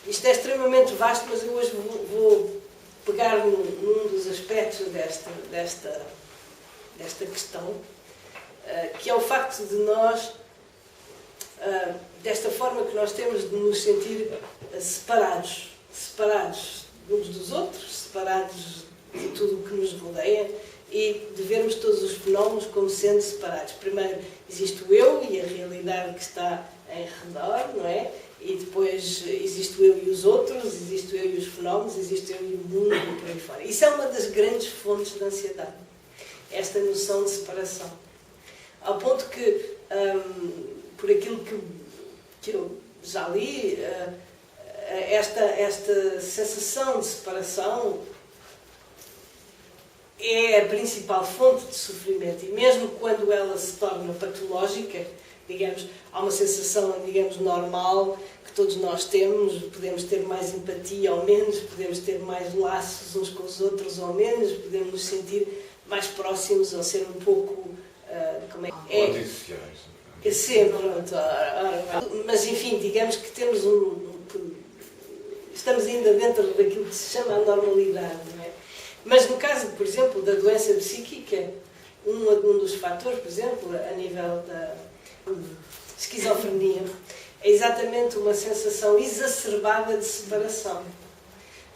Isto é extremamente vasto, mas eu hoje vou pegar num dos aspectos desta questão, que é o facto de nós, desta forma que nós temos de nos sentir separados uns dos outros, separados de tudo o que nos rodeia e de vermos todos os fenómenos como sendo separados. Primeiro existe o eu e a realidade que está em redor, não é? E depois existe o eu e os outros, existe o eu e os fenómenos, existe o eu e o mundo e por aí fora. Isso é uma das grandes fontes da ansiedade, esta noção de separação. Ao ponto que, por aquilo que eu já li, esta sensação de separação é a principal fonte de sofrimento, e mesmo quando ela se torna patológica, digamos, há uma sensação, digamos, normal que todos nós temos, podemos ter mais empatia ou menos, podemos ter mais laços uns com os outros ou menos, podemos nos sentir mais próximos ou ser um pouco, como é? É sempre, pronto, mas enfim, digamos que temos estamos ainda dentro daquilo que se chama a normalidade, não é? Mas no caso, por exemplo, da doença psíquica, um dos fatores, por exemplo, a nível da esquizofrenia, é exatamente uma sensação exacerbada de separação.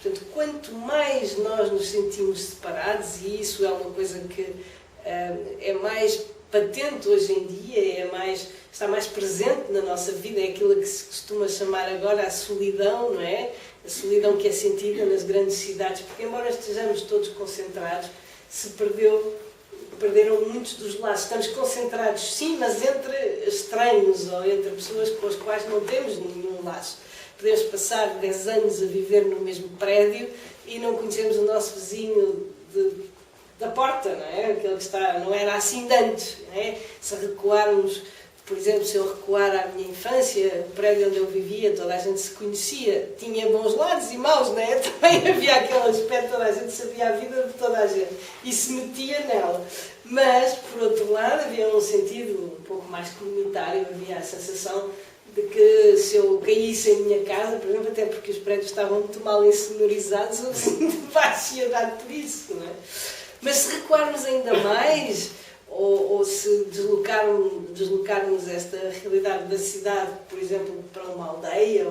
Portanto, quanto mais nós nos sentimos separados, e isso é uma coisa que é mais patente hoje em dia, está mais presente na nossa vida, é aquilo que se costuma chamar agora a solidão, não é? A solidão que é sentida nas grandes cidades, porque embora estejamos todos concentrados, perderam muitos dos laços. Estamos concentrados, sim, mas entre estranhos ou entre pessoas com as quais não temos nenhum laço. Podemos passar 10 anos a viver no mesmo prédio e não conhecemos o nosso vizinho da porta, não é? Aquele que está, não era assim de antes, não é? Se recuarmos, por exemplo, se eu recuar à minha infância, o prédio onde eu vivia, toda a gente se conhecia, tinha bons lados e maus, não é? Também havia aquele aspecto, toda a gente sabia a vida de toda a gente e se metia nela. Mas, por outro lado, havia um sentido um pouco mais comunitário, havia a sensação de que se eu caísse em minha casa, por exemplo, até porque os prédios estavam muito mal insonorizados, o vizinho de baixo ia dar por isso, não é? Mas se recuarmos ainda mais, ou se deslocarmos esta realidade da cidade, por exemplo, para uma aldeia,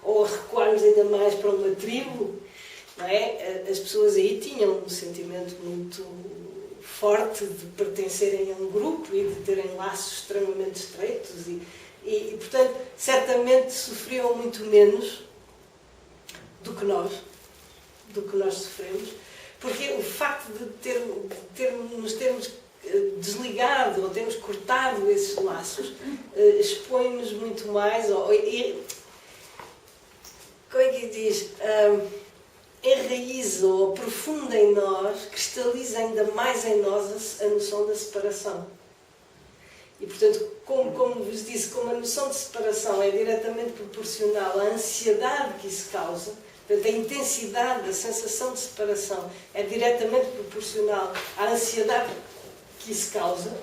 ou recuarmos ainda mais para uma tribo, não é? As pessoas aí tinham um sentimento muito forte de pertencerem a um grupo e de terem laços extremamente estreitos e portanto, certamente sofriam muito menos do que nós sofremos, porque o facto de nos termos desligado ou termos cortado esses laços expõe-nos muito mais, como é que diz? Enraiza ou aprofunda em nós, cristaliza ainda mais em nós a noção da separação. E, portanto, como vos disse, como a noção de separação é diretamente proporcional à ansiedade que isso causa, portanto, a intensidade da sensação de separação é diretamente proporcional à ansiedade que isso causa,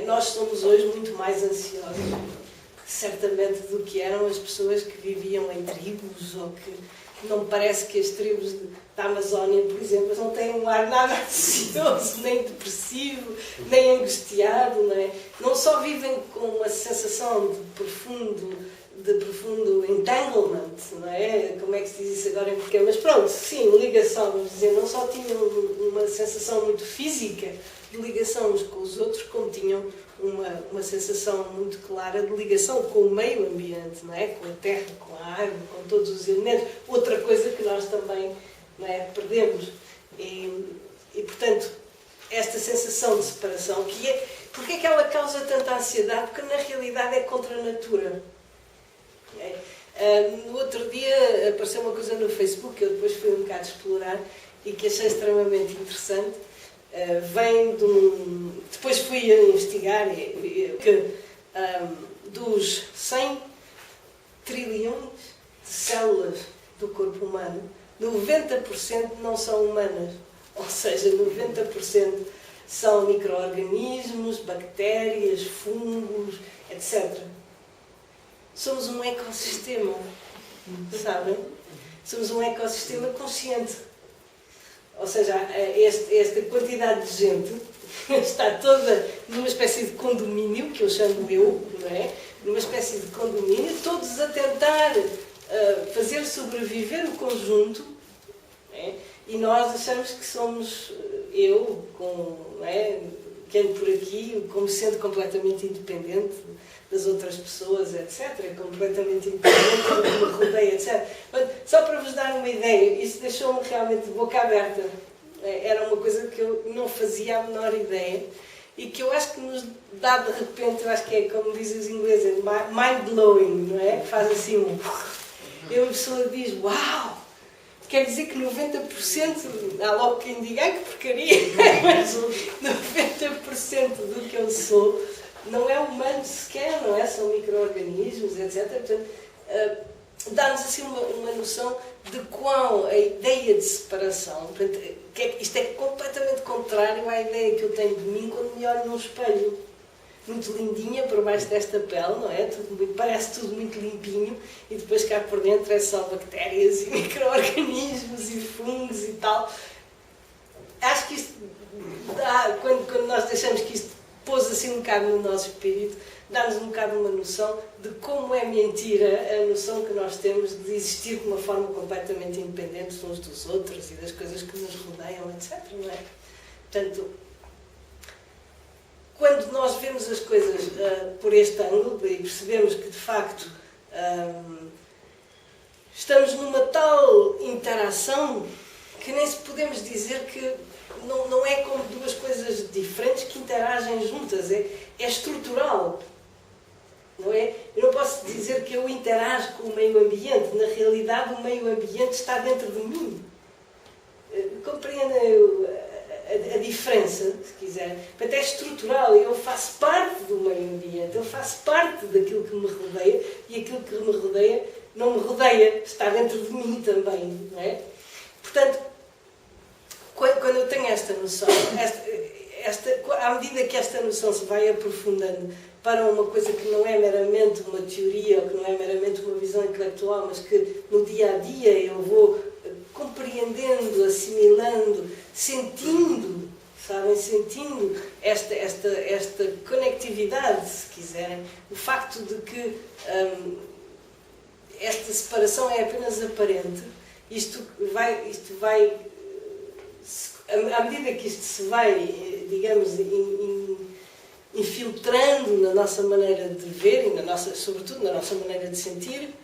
nós somos hoje muito mais ansiosos, certamente, do que eram as pessoas que viviam em tribos, ou que não me parece que as tribos da Amazónia, por exemplo, não têm um ar nada ansioso, nem depressivo, nem angustiado, não é? Não só vivem com uma sensação de profundo entanglement, não é? Como é que se diz isso agora em português? Mas pronto, sim, ligação, vamos dizer, não só tinham uma sensação muito física de ligação uns com os outros, como tinham uma sensação muito clara de ligação com o meio ambiente, não é? Com a terra, com a água, com todos os elementos. Outra coisa que nós também, não é, perdemos. E, portanto, esta sensação de separação, porque é que ela causa tanta ansiedade? Porque na realidade é contra a natura. No outro dia apareceu uma coisa no Facebook que eu depois fui um bocado explorar e que achei extremamente interessante. Vem de depois fui a investigar que dos 100 trilhões de células do corpo humano, 90% não são humanas, ou seja, 90% são micro-organismos, bactérias, fungos, etc. Somos um ecossistema. sabem? Somos um ecossistema consciente. Ou seja, esta quantidade de gente está toda numa espécie de condomínio, que eu chamo eu, não é? Numa espécie de condomínio, todos a tentar fazer sobreviver o conjunto, não é? E nós achamos que somos eu, não é? Que ando por aqui como sendo completamente independente das outras pessoas, etc. Completamente independente do que me rodeia, etc. Mas, só para vos dar uma ideia, isso deixou-me realmente de boca aberta. Era uma coisa que eu não fazia a menor ideia e que eu acho que nos dá de repente, eu acho que é como dizem os ingleses, mind-blowing, não é? Faz assim um... E uma pessoa diz, uau! Quer dizer que 90%, há logo quem diga, ai que porcaria, mas 90% do que eu sou não é humano sequer, não é? São micro-organismos, etc. Portanto, dá-nos assim uma noção de quão a ideia de separação, portanto, isto é completamente contrário à ideia que eu tenho de mim quando me olho num espelho. Muito lindinha por baixo desta pele, não é? Parece tudo muito limpinho e depois cá por dentro é só bactérias e micro-organismos e fungos e tal. Acho que isto dá, quando nós deixamos que isto pôs assim um bocado no nosso espírito, dá-nos um bocado uma noção de como é mentira a noção que nós temos de existir de uma forma completamente independente uns dos outros e das coisas que nos rodeiam, etc. Não é? Portanto, quando nós vemos as coisas por este ângulo e percebemos que, de facto, estamos numa tal interação que nem se podemos dizer que não é como duas coisas diferentes que interagem juntas, é estrutural. Não é? Eu não posso dizer que eu interajo com o meio ambiente, na realidade o meio ambiente está dentro de mim. Compreendem a diferença, se quiser. Portanto, é estrutural, eu faço parte do meio ambiente, eu faço parte daquilo que me rodeia e aquilo que me rodeia não me rodeia, está dentro de mim também, não é? Portanto, quando eu tenho esta noção, à medida que esta noção se vai aprofundando para uma coisa que não é meramente uma teoria ou que não é meramente uma visão intelectual, mas que no dia a dia eu vou compreendendo, assimilando, sentindo, sabem, sentindo esta conectividade, se quiserem, o facto de que esta separação é apenas aparente, isto vai à medida que isto se vai, digamos, infiltrando na nossa maneira de ver e sobretudo na nossa maneira de sentir,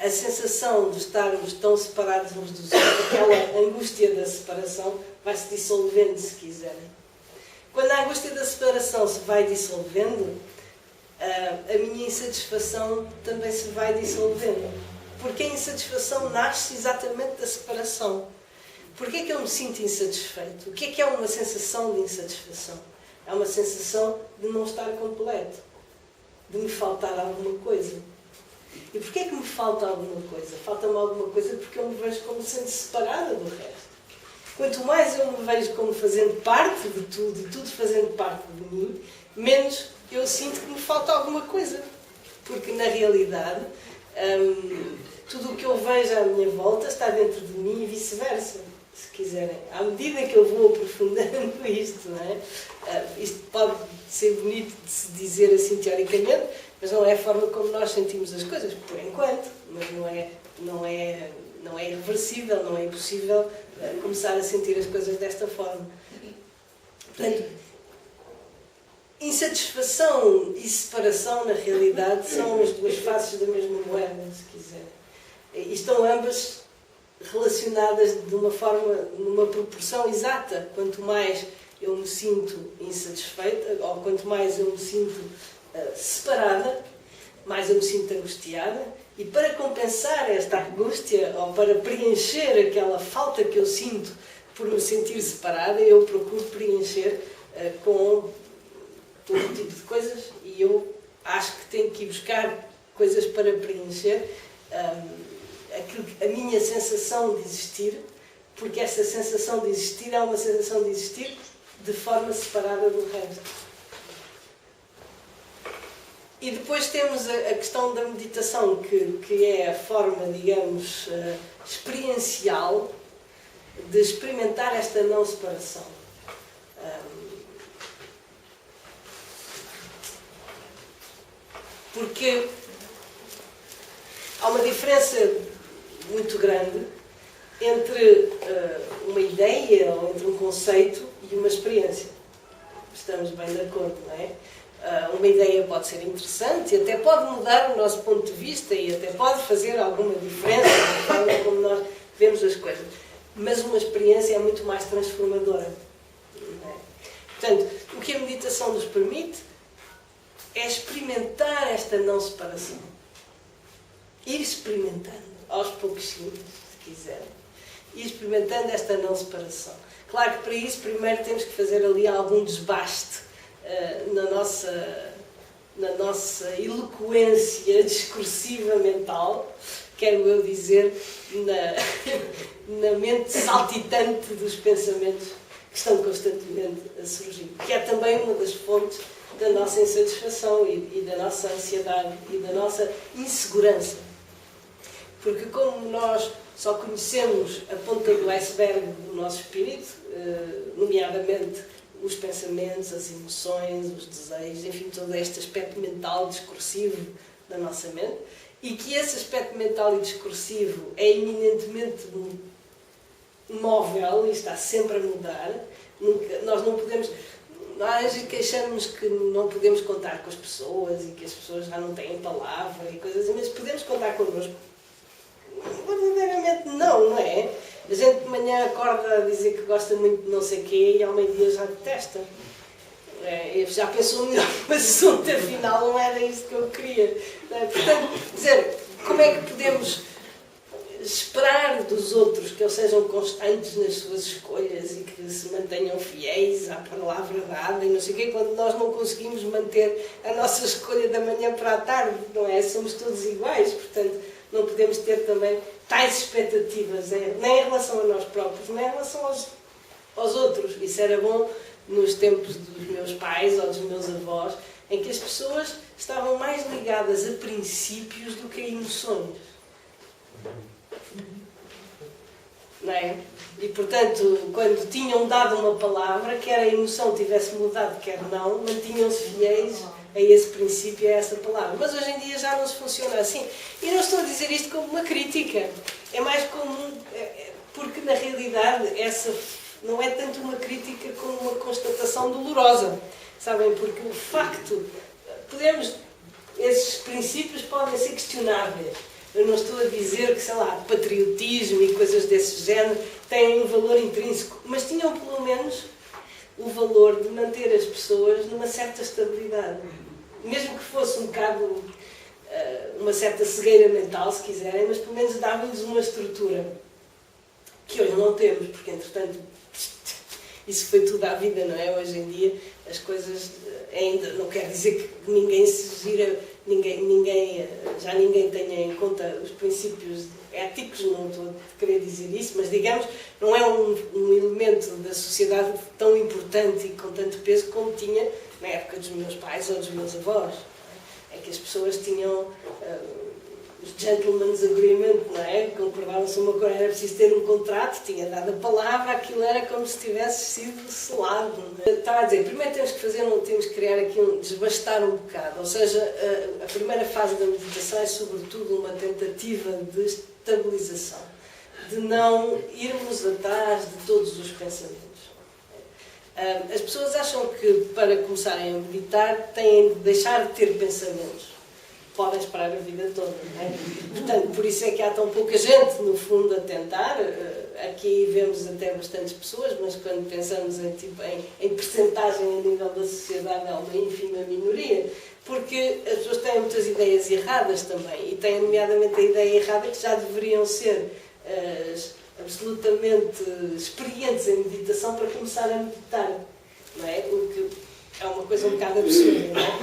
a sensação de estarmos tão separados uns dos outros, aquela angústia da separação, vai se dissolvendo, se quiserem. Quando a angústia da separação se vai dissolvendo, a minha insatisfação também se vai dissolvendo. Porque a insatisfação nasce exatamente da separação. Porquê é que eu me sinto insatisfeito? O que é uma sensação de insatisfação? É uma sensação de não estar completo, de me faltar alguma coisa. E porquê é que me falta alguma coisa? Falta-me alguma coisa porque eu me vejo como sendo separada do resto. Quanto mais eu me vejo como fazendo parte de tudo e tudo fazendo parte de mim, menos eu sinto que me falta alguma coisa. Porque, na realidade, tudo o que eu vejo à minha volta está dentro de mim e vice-versa, se quiserem. À medida que eu vou aprofundando isto, não é? Isto pode ser bonito de se dizer assim teoricamente, mas não é a forma como nós sentimos as coisas, por enquanto. Mas não é irreversível, não é impossível começar a sentir as coisas desta forma. Portanto, insatisfação e separação, na realidade, são as duas faces da mesma moeda, se quiserem. E estão ambas relacionadas de uma forma, numa proporção exata. Quanto mais eu me sinto insatisfeita, ou quanto mais eu me sinto separada, mais eu me sinto angustiada. E para compensar esta angústia, ou para preencher aquela falta que eu sinto por me sentir separada, eu procuro preencher com todo tipo de coisas, e eu acho que tenho que ir buscar coisas para preencher a minha sensação de existir, porque essa sensação de existir é uma sensação de existir de forma separada do resto. E depois temos a questão da meditação, que é a forma, digamos, experiencial de experimentar esta não separação. Porque há uma diferença muito grande entre uma ideia ou entre um conceito e uma experiência. Estamos bem de acordo, não é? Uma ideia pode ser interessante e até pode mudar o nosso ponto de vista e até pode fazer alguma diferença na forma como nós vemos as coisas. Mas uma experiência é muito mais transformadora. Não é? Portanto, o que a meditação nos permite é experimentar esta não separação. Ir experimentando, aos pouquinhos, se quiserem. Ir experimentando esta não separação. Claro que para isso primeiro temos que fazer ali algum desbaste na nossa eloquência discursiva mental, quero eu dizer, na mente saltitante dos pensamentos que estão constantemente a surgir, que é também uma das fontes da nossa insatisfação e da nossa ansiedade e da nossa insegurança. Porque como nós só conhecemos a ponta do iceberg do nosso espírito, nomeadamente os pensamentos, as emoções, os desejos, enfim, todo este aspecto mental discursivo da nossa mente, e que esse aspecto mental e discursivo é eminentemente móvel e está sempre a mudar. Nós não podemos... Nós queixamos que não podemos contar com as pessoas e que as pessoas já não têm palavra e coisas assim, mas podemos contar connosco? Verdadeiramente não é? A gente de manhã acorda a dizer que gosta muito de não sei o quê e ao meio-dia já detesta. Já pensou melhor no assunto, afinal não era isso que eu queria. Portanto, dizer, como é que podemos esperar dos outros que eles sejam constantes nas suas escolhas e que se mantenham fiéis à palavra dada e não sei o quê, quando nós não conseguimos manter a nossa escolha da manhã para a tarde, não é? Somos todos iguais, portanto, não podemos ter também tais expectativas, nem em relação a nós próprios, nem em relação aos outros. Isso era bom nos tempos dos meus pais ou dos meus avós, em que as pessoas estavam mais ligadas a princípios do que a emoções. Não é? E, portanto, quando tinham dado uma palavra, quer a emoção tivesse mudado, quer não, mantinham-se fiéis a esse princípio, a essa palavra. Mas hoje em dia já não se funciona assim. E não estou a dizer isto como uma crítica. É mais como... porque, na realidade, essa não é tanto uma crítica como uma constatação dolorosa. Sabem? Porque o facto... esses princípios podem ser questionáveis. Eu não estou a dizer que, sei lá, patriotismo e coisas desse género têm um valor intrínseco, mas tinham pelo menos o valor de manter as pessoas numa certa estabilidade. Mesmo que fosse um bocado uma certa cegueira mental, se quiserem, mas pelo menos davam-lhes uma estrutura que hoje não temos, porque entretanto isso foi tudo à vida, não é? Hoje em dia as coisas ainda não quer dizer que ninguém se gira, já ninguém tenha em conta os princípios éticos, não estou a querer dizer isso, mas digamos, não é um elemento da sociedade tão importante e com tanto peso como tinha na época dos meus pais ou dos meus avós. É que as pessoas tinham os gentleman's agreement, não é? Concordavam-se uma coisa, era preciso ter um contrato, tinha dado a palavra, aquilo era como se tivesse sido selado. Não é? Estava a dizer, primeiro temos que criar aqui desbastar um bocado, ou seja, a primeira fase da meditação é sobretudo uma tentativa de estabilização, de não irmos atrás de todos os pensamentos. As pessoas acham que para começarem a meditar têm de deixar de ter pensamentos. Podem esperar a vida toda, não é? Portanto, por isso é que há tão pouca gente, no fundo, a tentar. Aqui vemos até bastantes pessoas, mas quando pensamos em percentagem a nível da sociedade, é uma ínfima minoria. Porque as pessoas têm muitas ideias erradas também, e têm nomeadamente a ideia errada que já deveriam ser absolutamente experientes em meditação para começar a meditar, não é? O que é uma coisa um bocado absurda, não é?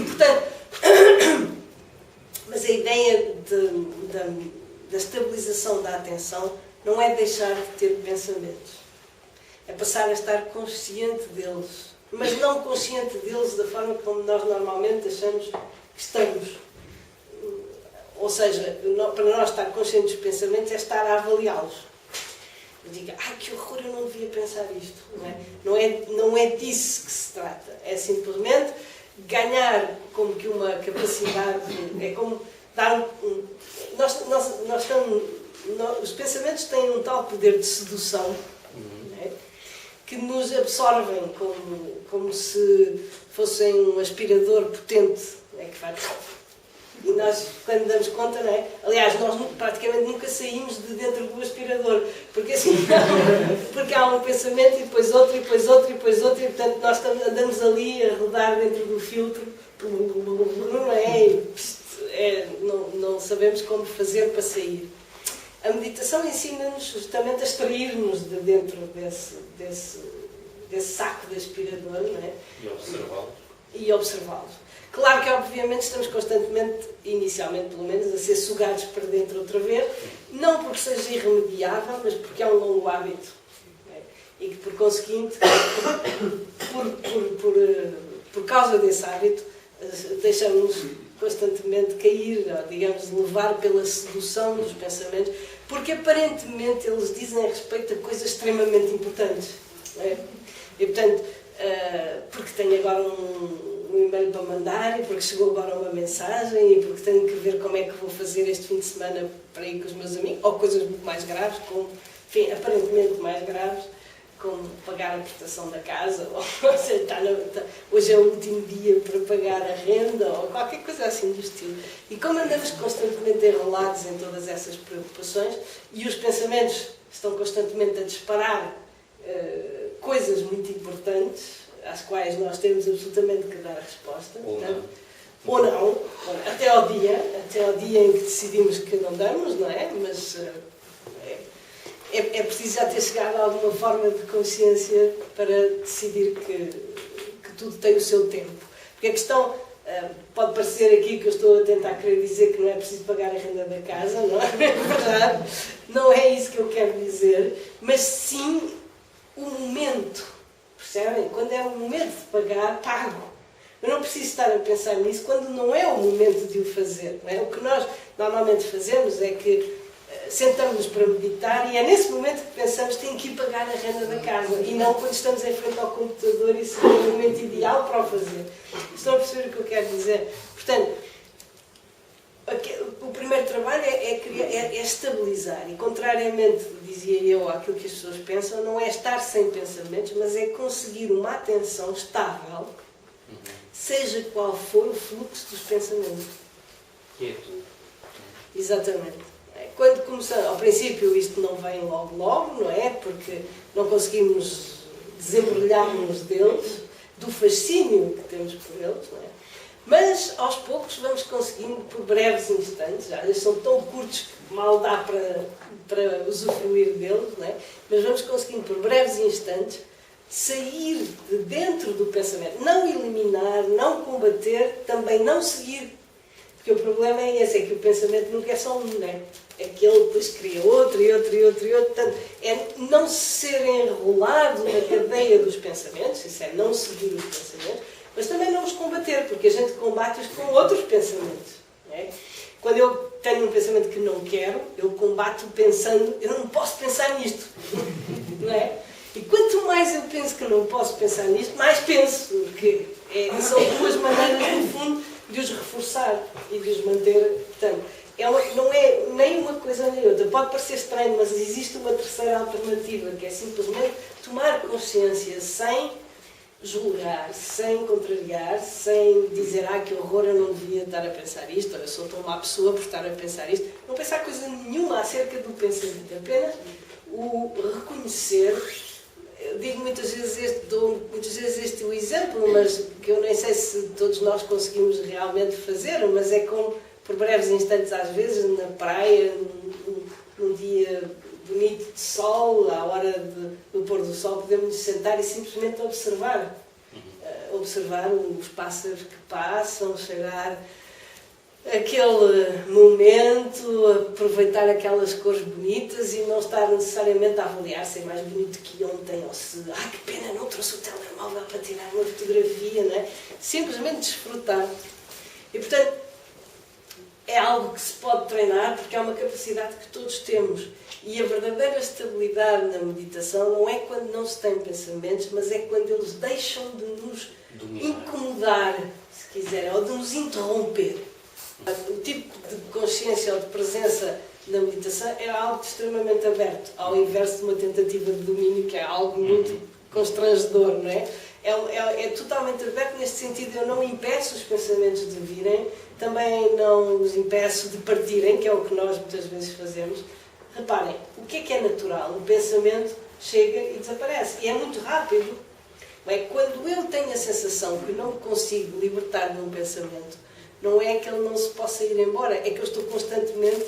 Portanto, mas a ideia da estabilização da atenção não é deixar de ter pensamentos, é passar a estar consciente deles mas não consciente deles da forma como nós normalmente achamos que estamos. Ou seja, para nós estar conscientes dos pensamentos é estar a avaliá-los. Diga, ai que horror, eu não devia pensar isto. Não é disso que se trata. É simplesmente ganhar como que uma capacidade, é como dar os pensamentos têm um tal poder de sedução, que nos absorvem como se fossem um aspirador potente, que faz... E nós, quando damos conta, aliás, nós praticamente nunca saímos de dentro do aspirador, porque assim, porque há um pensamento e depois outro, e depois outro, e depois outro, e portanto nós andamos ali a rodar dentro do filtro, não sabemos como fazer para sair. A meditação ensina-nos justamente a extrair-nos de dentro desse saco de aspirador, E observá-los. Claro que, obviamente, estamos constantemente, inicialmente pelo menos, a ser sugados para dentro outra vez, não porque seja irremediável, mas porque é um longo hábito. E que, por conseguinte, por causa desse hábito, deixamos constantemente cair, digamos, levar pela sedução dos pensamentos, porque aparentemente eles dizem a respeito a coisas extremamente importantes. E, portanto, porque tenho agora um e-mail para mandar, e porque chegou agora uma mensagem, e porque tenho que ver como é que vou fazer este fim de semana para ir com os meus amigos, ou coisas muito mais graves, como, enfim, aparentemente mais graves, como pagar a prestação da casa, ou seja, hoje é o último dia para pagar a renda, ou qualquer coisa assim do estilo. E como andamos constantemente enrolados em todas essas preocupações, e os pensamentos estão constantemente a disparar coisas muito importantes, às quais nós temos absolutamente que dar a resposta. Ou não, até ao dia em que decidimos que não damos, não é? Mas é preciso já ter chegado a alguma forma de consciência para decidir que tudo tem o seu tempo. Porque a questão, pode parecer aqui que eu estou a tentar querer dizer que não é preciso pagar a renda da casa, não é verdade? Não é isso que eu quero dizer, mas sim o momento. Percebem? Quando é o momento de pagar, pago. Eu não preciso estar a pensar nisso quando não é o momento de o fazer. Não é? O que nós normalmente fazemos é que sentamos-nos para meditar e é nesse momento que pensamos que tem que ir pagar a renda da casa e não quando estamos em frente ao computador e seria o momento ideal para o fazer. Estão a perceber o que eu quero dizer? Portanto, o primeiro trabalho é estabilizar e, contrariamente, dizia eu, àquilo que as pessoas pensam, não é estar sem pensamentos, mas é conseguir uma atenção estável, seja qual for o fluxo dos pensamentos. Quieto. Exatamente. Quando começamos, ao princípio isto não vem logo, não é? Porque não conseguimos desembrulhar-nos deles, do fascínio que temos por eles, não é? Mas, aos poucos, vamos conseguindo, por breves instantes, às vezes são tão curtos que mal dá para usufruir deles, não é? Mas vamos conseguindo, por breves instantes, sair de dentro do pensamento. Não eliminar, não combater, também não seguir. Porque o problema é esse, é que o pensamento nunca é só um, não é? É que ele depois cria outro e outro e outro e outro. Portanto, é não ser enrolado na cadeia dos pensamentos, isso é não seguir os pensamentos, mas também não os combater, porque a gente combate-os com outros pensamentos. Não é? Quando eu tenho um pensamento que não quero, eu combato pensando, eu não posso pensar nisto. Não é? E quanto mais eu penso que não posso pensar nisto, mais penso, porque são duas maneiras, no fundo, de os reforçar e de os manter. Portanto, não é nem uma coisa nem outra. Pode parecer estranho, mas existe uma terceira alternativa, que é simplesmente tomar consciência sem julgar, sem contrariar, sem dizer que horror, eu não devia estar a pensar isto, ou eu sou tão má pessoa por estar a pensar isto. Não pensar coisa nenhuma acerca do pensamento, apenas o reconhecer. Eu digo muitas vezes dou muitas vezes este o exemplo, mas que eu nem sei se todos nós conseguimos realmente fazer, mas é como, por breves instantes às vezes, na praia, num dia bonito de sol, à hora do pôr do sol, podemos nos sentar e simplesmente observar. Observar os pássaros que passam, cheirar aquele momento, aproveitar aquelas cores bonitas e não estar necessariamente a avaliar se é mais bonito que ontem ou se, que pena, não trouxe o telemóvel para tirar uma fotografia, não é? Simplesmente desfrutar. E, portanto, é algo que se pode treinar porque é uma capacidade que todos temos. E a verdadeira estabilidade na meditação não é quando não se tem pensamentos, mas é quando eles deixam de nos incomodar, se quiser, ou de nos interromper. O tipo de consciência ou de presença na meditação é algo extremamente aberto, ao inverso de uma tentativa de domínio, que é algo muito constrangedor, não é? É totalmente aberto neste sentido. Eu não impeço os pensamentos de virem, também não os impeço de partirem, que é o que nós muitas vezes fazemos. Reparem, o que é natural? O pensamento chega e desaparece. E é muito rápido. Bem, quando eu tenho a sensação que não consigo libertar de um pensamento, não é que ele não se possa ir embora, é que eu estou constantemente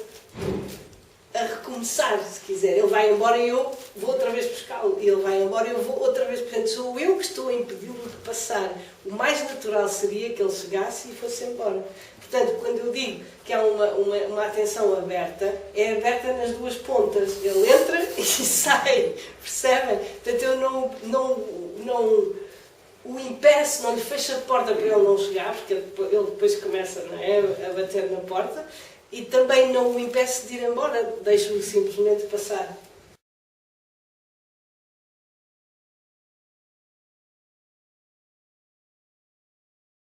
a recomeçar, se quiser. Ele vai embora e eu vou outra vez buscá-lo. Ele vai embora e eu vou outra vez. Portanto, sou eu que estou a impedi-lo de passar. O mais natural seria que ele chegasse e fosse embora. Portanto, quando eu digo que há uma atenção aberta, é aberta nas duas pontas. Ele entra e sai. Percebem? Portanto, eu não o impeço, não lhe fecho a porta para ele não chegar, porque ele depois começa, não é, a bater na porta. E também não o impeço de ir embora, deixo-o simplesmente passar.